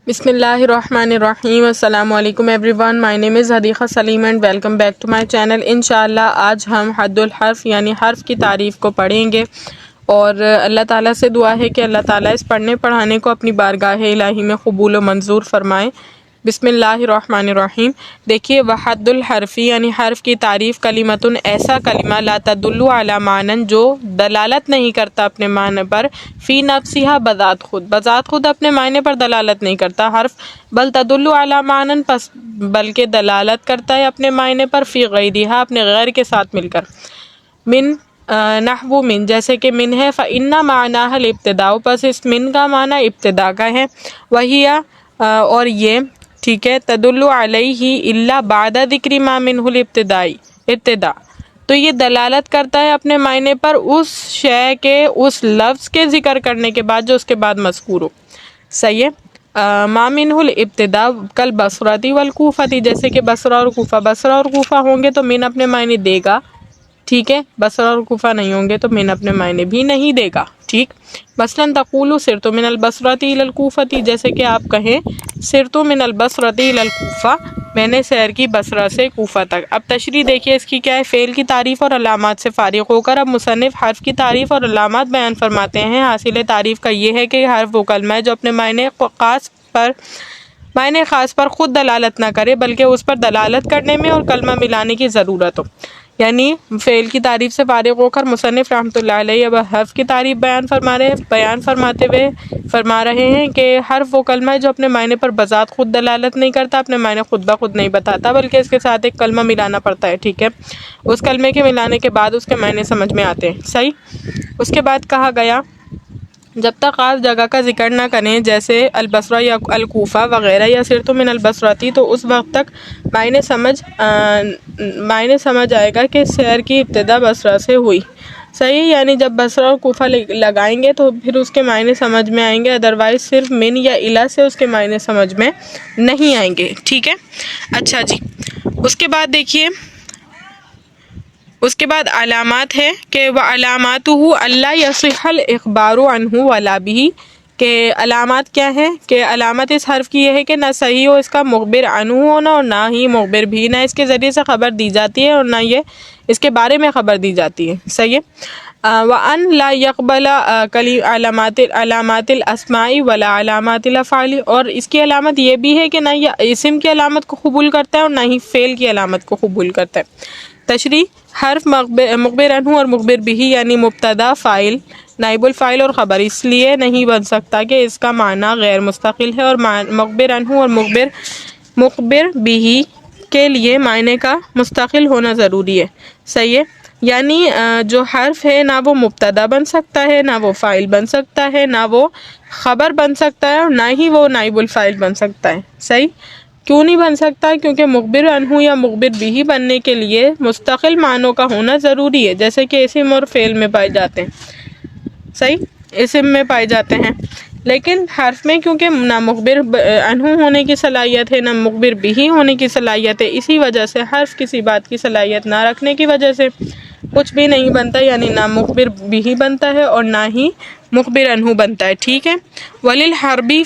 بسم اللہ الرحمن الرحیم۔ السلام علیکم everyone, my name is Hadiqa Saleem and welcome back to my channel. انشاءاللہ آج ہم حد الحرف یعنی حرف کی تعریف کو پڑھیں گے، اور اللہ تعالیٰ سے دعا ہے کہ اللہ تعالیٰ اس پڑھنے پڑھانے کو اپنی بارگاہ الہی میں قبول و منظور فرمائے۔ بسم اللہ الرحمن الرحیم۔ دیکھیے، وحد الحرفی یعنی حرف کی تعریف، کلمتن ایسا کلمہ لا تدل علی معنی جو دلالت نہیں کرتا اپنے معنی پر، فی نفسہا بذات خود اپنے معنی پر دلالت نہیں کرتا حرف، بل تدل علی معنی پس بلکہ دلالت کرتا ہے اپنے معنی پر، فی غیرہا اپنے غیر کے ساتھ مل کر، من نحو من جیسے کہ من ہے، فإن معناها الابتداء پس اس من کا معنی ابتدا کا ہے، وہی اور یہ ٹھیک ہے، تدل علیہ الا بعد ذکر ما منہ ابتدا، تو یہ دلالت کرتا ہے اپنے معنی پر اس شے کے، اس لفظ کے ذکر کرنے کے بعد جو اس کے بعد مذکور ہو۔ صحیح ہے۔ ما منہ الابتدا کل بصرتی والکوفتی جیسے کہ بصرہ اور کوفہ ہوں گے تو من اپنے معنی دے گا، ٹھیک ہے، بصرہ اور کوفہ نہیں ہوں گے تو من اپنے معنی بھی نہیں دے گا، ٹھیک۔ مثلاً تقول سرت من البصرۃ الی الکوفۃ جیسے کہ آپ کہیں سرت من البصرۃ الی الکوفہ، میں نے سیر کی بصرہ سے کوفہ تک۔ اب تشریح دیکھیے اس کی کیا ہے، فعل کی تعریف اور علامات سے فارغ ہو کر اب مصنف حرف کی تعریف اور علامات بیان فرماتے ہیں۔ حاصل تعریف کا یہ ہے کہ حرف وہ کلمہ ہے جو اپنے معنی خاص پر خود دلالت نہ کرے بلکہ اس پر دلالت کرنے میں اور کلمہ ملانے کی ضرورت ہو۔ یعنی فعل کی تعریف سے فارغ ہو کر مصنف رحمۃ اللہ علیہ اب حرف کی تعریف فرما رہے ہیں کہ حرف وہ کلمہ ہے جو اپنے معنی پر بذات خود دلالت نہیں کرتا، اپنے معنی خود بخود نہیں بتاتا بلکہ اس کے ساتھ ایک کلمہ ملانا پڑتا ہے، ٹھیک ہے، اس کلمے کے ملانے کے بعد اس کے معنی سمجھ میں آتے ہیں۔ صحیح۔ اس کے بعد کہا گیا جب تک خاص جگہ کا ذکر نہ کریں جیسے البصرہ یا الکوفہ وغیرہ یا سرت من البصرۃ تو اس وقت تک معنی سمجھ آئے گا کہ سیر کی ابتدا بصرہ سے ہوئی۔ صحیح، یعنی جب بصرہ اور کوفہ لگائیں گے تو پھر اس کے معنی سمجھ میں آئیں گے، ادروائز صرف من یا الا سے اس کے معنی سمجھ میں نہیں آئیں گے، ٹھیک ہے۔ اچھا جی، اس کے بعد دیکھیے، اس کے بعد علامات ہے کہ وَعَلَامَاتُهُ أَلَّا يَصِحَّ الْإِخْبَارُ عَنْهُ وَلَا بِهِ، کہ علامات کیا ہیں، کہ علامت اس حرف کی یہ ہے کہ نہ صحیح ہو اس کا مخبر عنہ ہونا اور نہ ہی مخبر بھی، نہ اس کے ذریعے سے خبر دی جاتی ہے اور نہ یہ اس کے بارے میں خبر دی جاتی ہے۔ صحیح ہے۔ وَأَن لَا يَقْبَلَ علامات الاسماء ولا علامات الافعال، اور اس کی علامت یہ بھی ہے کہ نہ یہ اسم کی علامت کو قبول کرتا ہے اور نہ ہی فعل کی علامت کو قبول کرتا ہے۔ تشریح، حرف مخبر عنہ اور مخبر بھی یعنی مبتدا، فاعل، نائب الفاعل اور خبر اس لیے نہیں بن سکتا کہ اس کا معنی غیر مستقل ہے، اور مخبر عنہ اور مخبر بھی کے لیے معنی کا مستقل ہونا ضروری ہے۔ صحیح ہے، یعنی جو حرف ہے نہ وہ مبتدا بن سکتا ہے، نہ وہ فاعل بن سکتا ہے، نہ وہ خبر بن سکتا ہے اور نہ ہی وہ نائب الفاعل بن سکتا ہے۔ صحیح، کیوں نہیں بن سکتا؟ کیونکہ مخبر عنہ یا مخبر بھی بننے کے لیے مستقل معنوں کا ہونا ضروری ہے، جیسے کہ اسم اور فعل میں پائے جاتے ہیں۔ صحیح، اسم میں پائے جاتے ہیں، لیکن حرف میں کیونکہ نہ مخبر عنہ ہونے کی صلاحیت ہے نہ مخبر بھی ہونے کی صلاحیت ہے، اسی وجہ سے حرف کسی بات کی صلاحیت نہ رکھنے کی وجہ سے کچھ بھی نہیں بنتا، یعنی نہ مخبر بھی بنتا ہے اور نہ ہی مخبر عنہ بنتا ہے، ٹھیک ہے۔ وَلِلْحَرْبِ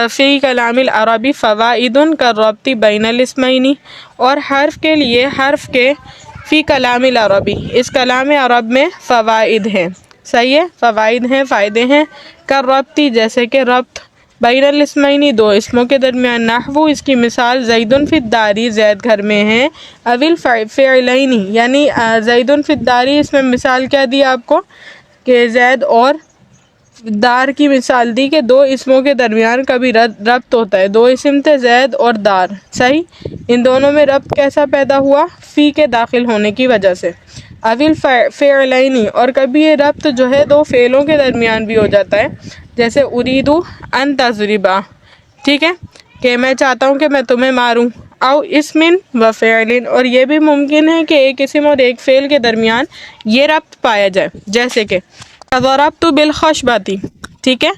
فِي کلام العربی فوائد کالربط بین الاسمین، اور حرف کے لیے حرف کے فی کلام العربی اس کلام عرب میں فوائد ہیں۔ صحیح ہے، فوائد ہیں، فائدے ہیں، کالربط جیسے کہ ربط، بین الاسمین دو اسموں کے درمیان، نحو اس کی مثال زید فی الدار زید گھر میں ہے، اوی الفعلین یعنی زید فی الدار اس میں مثال کیا دی آپ کو کہ زید اور دار کی مثال دی کہ دو اسموں کے درمیان کبھی ربط ہوتا ہے، دو اسم تھے زید اور دار، صحیح، ان دونوں میں ربط کیسا پیدا ہوا؟ فی کے داخل ہونے کی وجہ سے، اوی الفعلین، اور کبھی یہ ربط جو ہے دو فعلوں کے درمیان بھی ہو جاتا ہے، جیسے ارید ان تضربا، ٹھیک ہے، کہ میں چاہتا ہوں کہ میں تمہیں ماروں، او اسم و فعل، اور یہ بھی ممکن ہے کہ ایک اسم اور ایک فعل کے درمیان یہ ربط پایا جائے، جیسے کہ ضربت بالخشبۃ، ٹھیک ہے،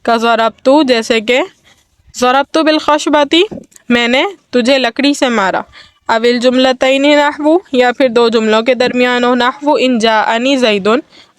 ضربت جیسے کہ ضربت بالخشبۃ میں نے تجھے لکڑی سے مارا، اوی الجملتین نحو یا پھر دو جملوں کے درمیان ہو، نحو ان جاءنی زید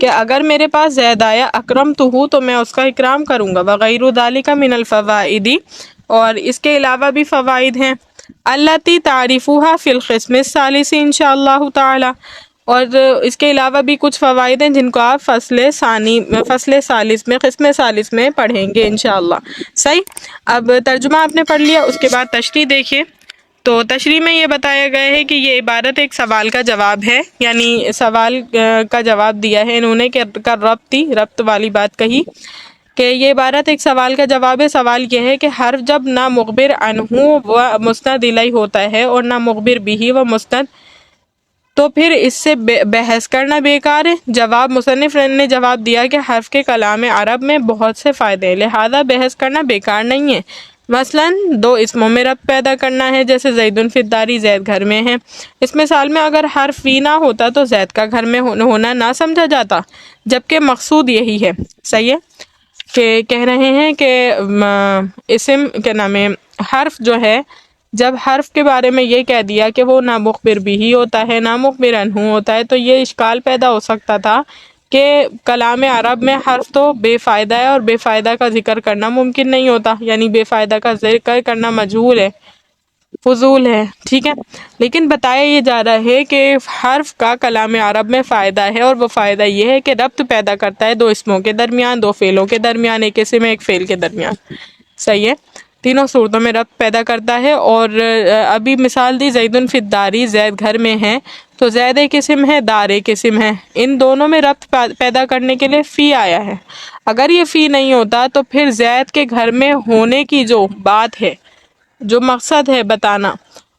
کہ اگر میرے پاس زید آیا اکرمتہو تو میں اس کا اکرام کروں گا، وغیر ذالک من الفوائد، اور اس کے علاوہ بھی فوائد ہیں، التی تعریفها فی القسم الثالث انشاءاللہ تعالی، اور اس کے علاوہ بھی کچھ فوائد ہیں جن کو آپ فصل ثالث میں، قسم ثالث میں پڑھیں گے انشاءاللہ۔ صحیح، اب ترجمہ آپ نے پڑھ لیا، اس کے بعد تشریح دیکھیے۔ تو تشریح میں یہ بتایا گیا ہے کہ یہ عبارت ایک سوال کا جواب ہے، یعنی سوال کا جواب دیا ہے انہوں نے کہ ربط والی بات کہی کہ یہ عبارت ایک سوال کا جواب ہے۔ سوال یہ ہے کہ حرف جب نہ مخبر عنہ و مسند الیہ ہوتا ہے اور نہ مخبر بھی و مسند، تو پھر اس سے بحث کرنا بیکار ہے۔ جواب مصنف نے جواب دیا کہ حرف کے کلام عرب میں بہت سے فائدے ہیں، لہذا بحث کرنا بیکار نہیں ہے۔ مثلاً دو اسموں میں ربط پیدا کرنا ہے، جیسے زید فی الداری، زید گھر میں ہے۔ اس مثال میں اگر حرف فی نہ ہوتا تو زید کا گھر میں ہونا نہ سمجھا جاتا، جبکہ مقصود یہی ہے۔ صحیح ہے کہ کہہ رہے ہیں کہ اسم کے نام حرف جو ہے، جب حرف کے بارے میں یہ کہہ دیا کہ وہ نہ مخبر بھی ہوتا ہے نہ مخبر عنہ ہوتا ہے، تو یہ اشکال پیدا ہو سکتا تھا کہ کلام عرب میں حرف تو بے فائدہ ہے اور بے فائدہ کا ذکر کرنا ممکن نہیں ہوتا، یعنی بے فائدہ کا ذکر کرنا مجہول ہے، فضول ہے، ٹھیک ہے۔ لیکن بتایا یہ جا رہا ہے کہ حرف کا کلام عرب میں فائدہ ہے، اور وہ فائدہ یہ ہے کہ ربط پیدا کرتا ہے دو اسموں کے درمیان، دو فعلوں کے درمیان، ایک اسم ایک فعل کے درمیان۔ صحیح ہے، تینوں صورتوں میں ربط پیدا کرتا ہے۔ اور ابھی مثال دی زید فی الداری، زید گھر میں ہے، تو زید ایک اسم ہے، دار ایک اسم ہے، ان دونوں میں ربط پیدا کرنے کے لیے فی آیا ہے۔ اگر یہ فی نہیں ہوتا تو پھر زید کے گھر میں ہونے کی جو بات ہے، جو مقصد ہے بتانا،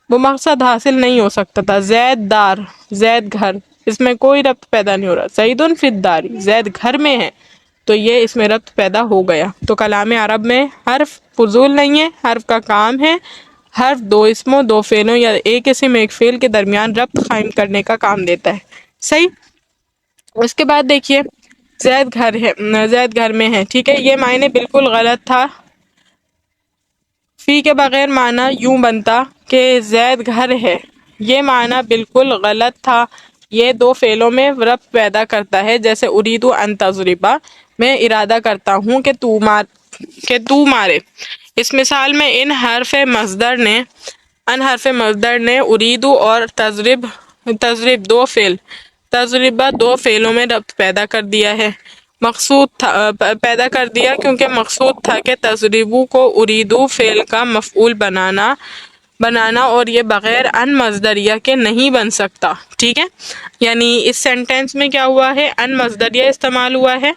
وہ مقصد حاصل نہیں ہو سکتا تھا۔ زید دار، زید گھر، اس میں کوئی ربط پیدا نہیں ہو رہا۔ زید فی الداری، زید گھر میں ہے، تو یہ اس میں ربط پیدا ہو گیا۔ تو کلام عرب میں حرف فضول نہیں ہے، حرف کا کام ہے حرف دو اسموں، دو فعلوں یا ایک اسم ایک فعل کے درمیان ربط قائم کرنے کا کام دیتا ہے۔ صحیح، اس کے بعد دیکھیے زید گھر ہے، زید گھر میں ہے، ٹھیک ہے، یہ معنی بالکل غلط تھا۔ فی کے بغیر معنی یوں بنتا کہ زید گھر ہے، یہ معنی بالکل غلط تھا۔ یہ دو فعلوں میں ربط پیدا کرتا ہے، جیسے اریدو ان تضربا، میں ارادہ کرتا ہوں کہ تو مارے۔ اس مثال میں ان حرف مصدر نے اریدو اور تضرب دو فعل، تضربہ دو فعلوں میں ربط پیدا کر دیا ہے، پیدا کر دیا کیونکہ مقصود تھا کہ تضربو کو اریدو فعل کا مفعول بنانا، اور یہ بغیر ان مصدریہ کے نہیں بن سکتا، ٹھیک ہے۔ یعنی اس سینٹنس میں کیا ہوا ہے، ان مصدریہ استعمال ہوا ہے،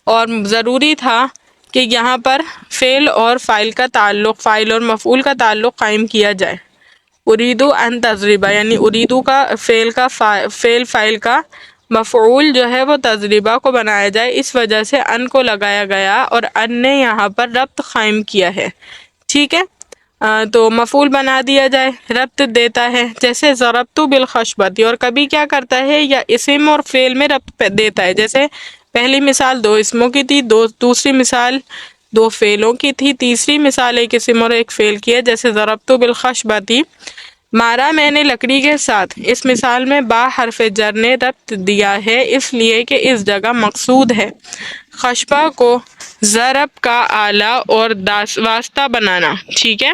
اور ضروری تھا کہ یہاں پر فعل اور فاعل کا تعلق، فاعل اور مفعول کا تعلق قائم کیا جائے۔ اریدو ان تضربہ، یعنی اریدو کا فعل فاعل کا مفعول جو ہے وہ تضربہ کو بنایا جائے، اس وجہ سے ان کو لگایا گیا اور ان نے یہاں پر ربط قائم کیا ہے، ٹھیک ہے۔ تو مفعول بنا دیا جائے، ربط دیتا ہے، جیسے ضربت بالخشبۃ، اور کبھی کیا کرتا ہے یا اسم اور فعل میں ربط دیتا ہے، جیسے پہلی مثال دو اسموں کی تھی، دوسری مثال دو فعلوں کی تھی، تیسری مثال ایک اسم اور ایک فعل کی ہے، جیسے ضربت بالخشبۃ، مارا میں نے لکڑی کے ساتھ۔ اس مثال میں با حرف جر نے ربط دیا ہے، اس لیے کہ اس جگہ مقصود ہے خشبہ کو ضرب کا آلہ اور واسطہ بنانا، ٹھیک ہے۔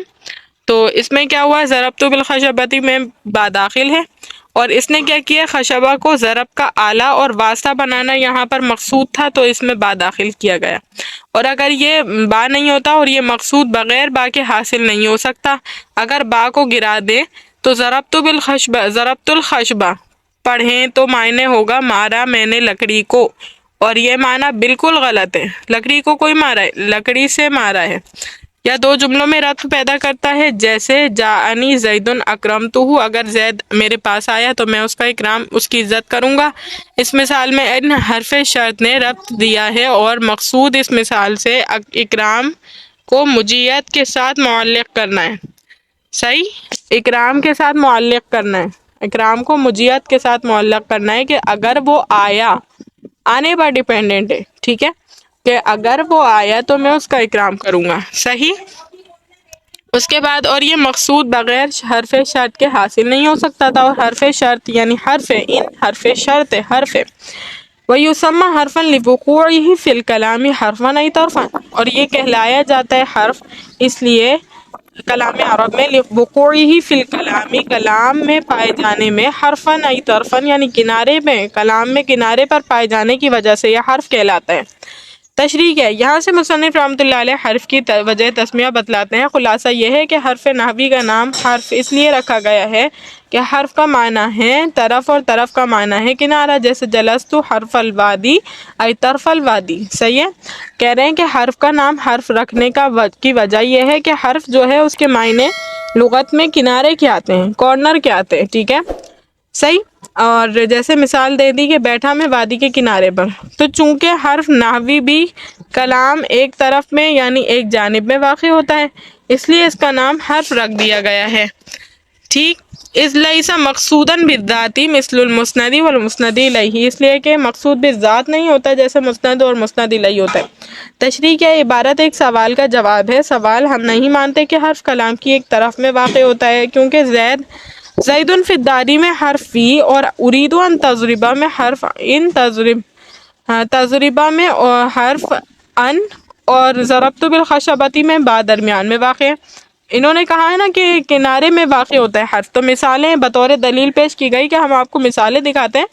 تو اس میں کیا ہوا، ضربت بالخشبۃ میں با داخل ہے، اور اس نے کیا کیا، خشبہ کو ضرب کا آلہ اور واسطہ بنانا یہاں پر مقصود تھا، تو اس میں با داخل کیا گیا۔ اور اگر یہ با نہیں ہوتا اور یہ مقصود بغیر با کے حاصل نہیں ہو سکتا، اگر با کو گرا دے تو ضربت الخشبہ پڑھیں تو معنی ہوگا مارا میں نے لکڑی کو، اور یہ معنی بالکل غلط ہے، لکڑی کو کوئی مارا ہے، لکڑی سے مارا ہے۔ یا دو جملوں میں ربط پیدا کرتا ہے، جیسے جاءنی زید اکرمتہ، اگر زید میرے پاس آیا تو میں اس کی عزت کروں گا۔ اس مثال میں ان حرف شرط نے ربط دیا ہے، اور مقصود اس مثال سے اکرام کو مجیت کے ساتھ معلق کرنا ہے۔ صحیح، اکرام کے ساتھ معلق کرنا ہے، اکرام کو مجیت کے ساتھ معلق کرنا ہے کہ اگر وہ آیا، آنے پر ڈیپینڈنٹ ہے، ٹھیک ہے، کہ اگر وہ آیا تو میں اس کا اکرام کروں گا۔ صحیح، اس کے بعد اور یہ مقصود بغیر حرف شرط کے حاصل نہیں ہو سکتا تھا، اور حرف شرط یعنی حرف ان حرف شرط حرف وَيُسَمَّى حرفاً لِوُقُوعِهِ فِي الْكَلَامِ حرفاً أي طرفاً، اور یہ کہلایا جاتا ہے حرف اس لیے کلام عرب میں لِوُقُوعِهِ فِي الْكَلَامِ کلام میں پائے جانے میں حرفاً أي طرفاً یعنی کنارے میں، کلام میں کنارے پر پائے جانے کی وجہ سے یہ حرف کہلاتا ہے۔ تشریح ہے، یہاں سے مصنف رحمۃ اللہ علیہ حرف کی وجہ تسمیہ بتلاتے ہیں۔ خلاصہ یہ ہے کہ حرف نحوی کا نام حرف اس لیے رکھا گیا ہے کہ حرف کا معنی ہے طرف اور طرف کا معنی ہے کنارہ، جیسے جلست حرف الوادی ای طرف الوادی۔ صحیح ہے، کہہ رہے ہیں کہ حرف کا نام حرف رکھنے کی وجہ یہ ہے کہ حرف جو ہے اس کے معنی لغت میں کنارے کے آتے ہیں، کارنر کے آتے ہیں، ٹھیک ہے، صحیح۔ اور جیسے مثال دے دی کہ بیٹھا میں وادی کے کنارے پر، تو چونکہ حرف نحوی بھی کلام ایک طرف میں یعنی ایک جانب میں واقع ہوتا ہے، اس لیے اس کا نام حرف رکھ دیا گیا ہے، ٹھیک۔ اس لیس مقصوداً بالذاتی مثل المسند والمسند الیہ، اس لیے کہ مقصود بالذات نہیں ہوتا جیسے مسند اور مسند الیہ ہوتا ہے۔ تشریح کیا عبارت ایک سوال کا جواب ہے۔ سوال، ہم نہیں مانتے کہ حرف کلام کی ایک طرف میں واقع ہوتا ہے، کیونکہ زید فی الداری میں حرف فی اور ارید ان تضربہ میں حرف ان تضربہ میں حرف ان اور ضربت بالخشبتی میں با درمیان میں واقع ہے۔ انہوں نے کہا ہے نا کہ کنارے میں واقع ہوتا ہے حرف، تو مثالیں بطور دلیل پیش کی گئی کہ ہم آپ کو مثالیں دکھاتے ہیں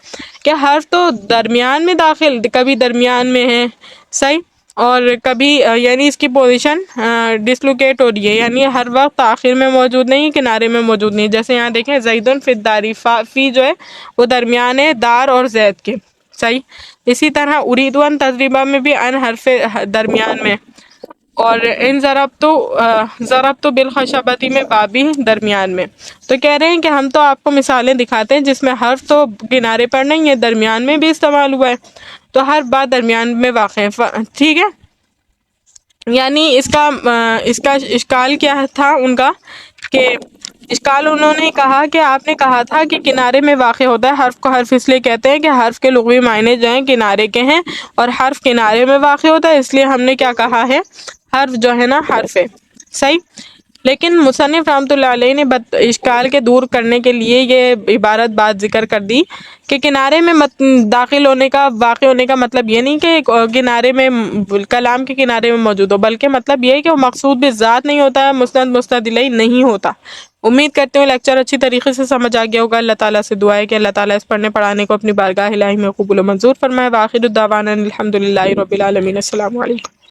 کہ حرف تو درمیان میں داخل، کبھی درمیان میں ہے، صحیح، اور کبھی یعنی اس کی پوزیشن ڈسلوکیٹ ہو رہی ہے، یعنی ہر وقت آخر میں موجود نہیں، کنارے میں موجود نہیں۔ جیسے یہاں دیکھیں زیدن فی الداری، فی جو ہے وہ درمیان ہے دار اور زید کے، صحیح۔ اسی طرح ارید ان تضربہ میں بھی ان حرف درمیان میں، اور ان ضربت بالخشبتی میں با بھی درمیان میں۔ تو کہہ رہے ہیں کہ ہم تو آپ کو مثالیں دکھاتے ہیں جس میں حرف تو کنارے پر نہیں ہے، درمیان میں بھی استعمال ہوا ہے، تو ہر بات درمیان میں واقع ہے، ٹھیک ہے۔ یعنی اس کا اشکال کیا تھا ان کا، کہ اشکال انہوں نے کہا کہ آپ نے کہا تھا کہ کنارے میں واقع ہوتا ہے، حرف کو حرف اس لیے کہتے ہیں کہ حرف کے لغوی معنی جو ہیں کنارے کے ہیں، اور حرف کنارے میں واقع ہوتا ہے، اس لیے ہم نے کیا کہا ہے، حرف جو ہے نا حرف ہے، صحیح۔ لیکن مصنف رحمۃ اللہ علیہ نے اشکال کے دور کرنے کے لیے یہ عبارت بات ذکر کر دی کہ کنارے میں داخل ہونے کا، واقع ہونے کا مطلب یہ نہیں کہ کنارے میں کلام کے کنارے میں موجود ہو، بلکہ مطلب یہ ہے کہ وہ مقصود بالذات نہیں ہوتا، مسند مسند الیہ نہیں ہوتا۔ امید کرتے ہوں لیکچر اچھی طریقے سے سمجھ آ گیا ہوگا۔ اللہ تعالیٰ سے دعا ہے کہ اللہ تعالیٰ اس پڑھنے پڑھانے کو اپنی بارگاہ الہی میں قبول و منظور فرمائے۔ وآخر الدعوانا الحمد للہ رب العالمین۔ السلام علیکم۔